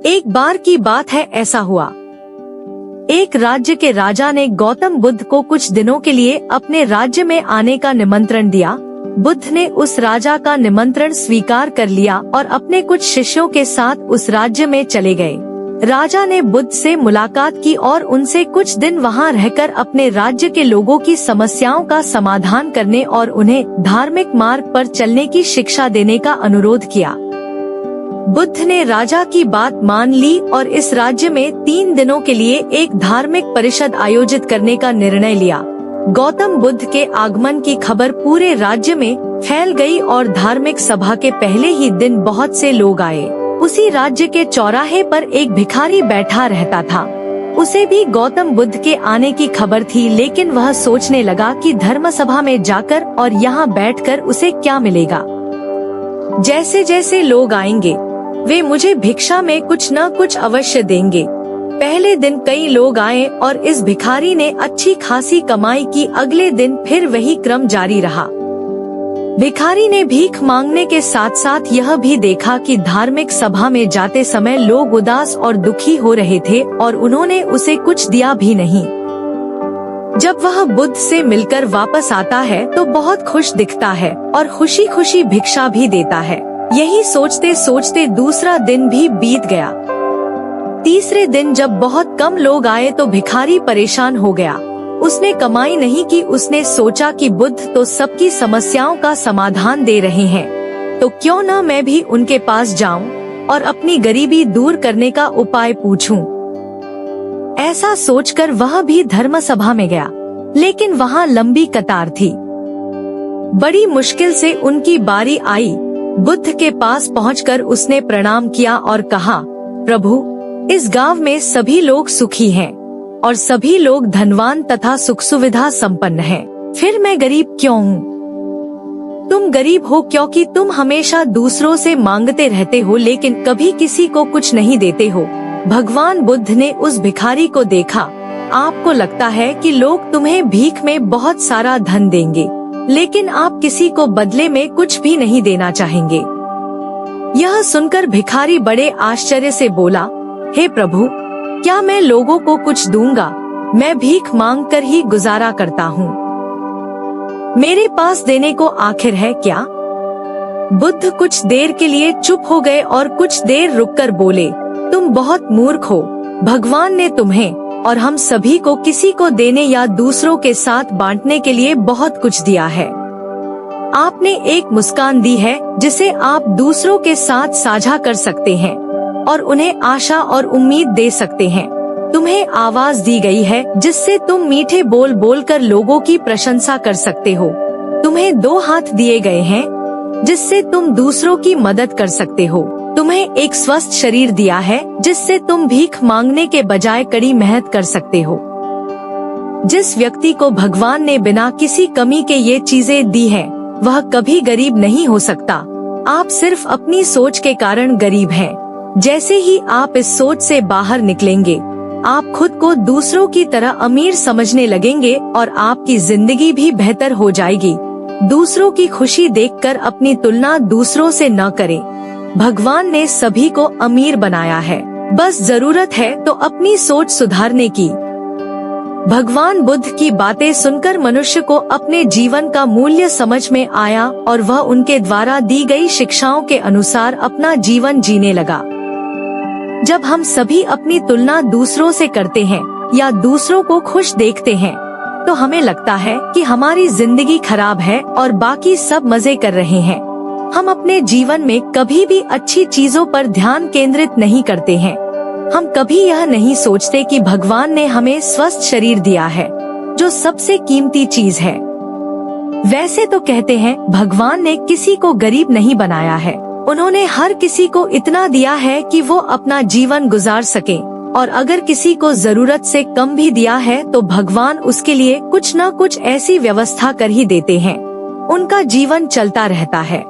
एक बार की बात है, ऐसा हुआ। एक राज्य के राजा ने गौतम बुद्ध को कुछ दिनों के लिए अपने राज्य में आने का निमंत्रण दिया। बुद्ध ने उस राजा का निमंत्रण स्वीकार कर लिया और अपने कुछ शिष्यों के साथ उस राज्य में चले गए। राजा ने बुद्ध से मुलाकात की और उनसे कुछ दिन वहां रहकर अपने राज्य के लोगों की समस्याओं का समाधान करने और उन्हें धार्मिक मार्ग पर चलने की शिक्षा देने का अनुरोध किया। बुद्ध ने राजा की बात मान ली और इस राज्य में 3 दिनों के लिए एक धार्मिक परिषद आयोजित करने का निर्णय लिया। गौतम बुद्ध के आगमन की खबर पूरे राज्य में फैल गई और धार्मिक सभा के पहले ही दिन बहुत से लोग आए। उसी राज्य के चौराहे पर एक भिखारी बैठा रहता था। उसे भी गौतम बुद्ध के आने की खबर थी, लेकिन वह सोचने लगा कि धर्म सभा में जाकर और यहाँ बैठकर उसे क्या मिलेगा। जैसे जैसे लोग आएंगे वे मुझे भिक्षा में कुछ न कुछ अवश्य देंगे। पहले दिन कई लोग आए और इस भिखारी ने अच्छी खासी कमाई की। अगले दिन फिर वही क्रम जारी रहा। भिखारी ने भीख मांगने के साथ साथ यह भी देखा कि धार्मिक सभा में जाते समय लोग उदास और दुखी हो रहे थे और उन्होंने उसे कुछ दिया भी नहीं। जब वह बुद्ध से मिलकर वापस आता है तो बहुत खुश दिखता है और खुशी खुशी भिक्षा भी देता है। यही सोचते सोचते दूसरा दिन भी बीत गया। तीसरे दिन जब बहुत कम लोग आए तो भिखारी परेशान हो गया। उसने कमाई नहीं की। उसने सोचा कि बुद्ध तो सबकी समस्याओं का समाधान दे रहे हैं, तो क्यों न मैं भी उनके पास जाऊं और अपनी गरीबी दूर करने का उपाय पूछूं। ऐसा सोचकर वह भी धर्म सभा में गया, लेकिन वहाँ लंबी कतार थी। बड़ी मुश्किल से उनकी बारी आई। बुद्ध के पास पहुंचकर उसने प्रणाम किया और कहा, प्रभु, इस गांव में सभी लोग सुखी हैं और सभी लोग धनवान तथा सुख सुविधा संपन्न हैं। फिर मैं गरीब क्यों हूँ? तुम गरीब हो क्योंकि तुम हमेशा दूसरों से मांगते रहते हो, लेकिन कभी किसी को कुछ नहीं देते हो। भगवान बुद्ध ने उस भिखारी को देखा। आपको लगता है कि लोग तुम्हें भीख में बहुत सारा धन देंगे, लेकिन आप किसी को बदले में कुछ भी नहीं देना चाहेंगे। यह सुनकर भिखारी बड़े आश्चर्य से बोला, हे प्रभु, क्या मैं लोगों को कुछ दूंगा? मैं भीख मांगकर ही गुजारा करता हूँ। मेरे पास देने को आखिर है क्या? बुद्ध कुछ देर के लिए चुप हो गए और कुछ देर रुककर बोले, तुम बहुत मूर्ख हो। भगवान ने तुम्हें और हम सभी को किसी को देने या दूसरों के साथ बांटने के लिए बहुत कुछ दिया है। आपने एक मुस्कान दी है जिसे आप दूसरों के साथ साझा कर सकते हैं और उन्हें आशा और उम्मीद दे सकते हैं। तुम्हें आवाज दी गई है जिससे तुम मीठे बोल बोलकर लोगों की प्रशंसा कर सकते हो। तुम्हें 2 हाथ दिए गए हैं जिससे तुम दूसरों की मदद कर सकते हो। तुम्हें एक स्वस्थ शरीर दिया है जिससे तुम भीख मांगने के बजाय कड़ी मेहनत कर सकते हो। जिस व्यक्ति को भगवान ने बिना किसी कमी के ये चीजें दी है, वह कभी गरीब नहीं हो सकता। आप सिर्फ अपनी सोच के कारण गरीब हैं। जैसे ही आप इस सोच से बाहर निकलेंगे, आप खुद को दूसरों की तरह अमीर समझने लगेंगे और आपकी जिंदगी भी बेहतर हो जाएगी। दूसरों की खुशी देखकर अपनी तुलना दूसरों से न करें। भगवान ने सभी को अमीर बनाया है, बस जरूरत है तो अपनी सोच सुधारने की। भगवान बुद्ध की बातें सुनकर मनुष्य को अपने जीवन का मूल्य समझ में आया और वह उनके द्वारा दी गई शिक्षाओं के अनुसार अपना जीवन जीने लगा। जब हम सभी अपनी तुलना दूसरों से करते हैं या दूसरों को खुश देखते हैं, तो हमें लगता है कि हमारी जिंदगी खराब है और बाकी सब मजे कर रहे हैं। हम अपने जीवन में कभी भी अच्छी चीजों पर ध्यान केंद्रित नहीं करते हैं। हम कभी यह नहीं सोचते कि भगवान ने हमें स्वस्थ शरीर दिया है, जो सबसे कीमती चीज है। वैसे तो कहते हैं भगवान ने किसी को गरीब नहीं बनाया है। उन्होंने हर किसी को इतना दिया है कि वो अपना जीवन गुजार सके, और अगर किसी को जरूरत से कम भी दिया है तो भगवान उसके लिए कुछ न कुछ ऐसी व्यवस्था कर ही देते हैं। उनका जीवन चलता रहता है।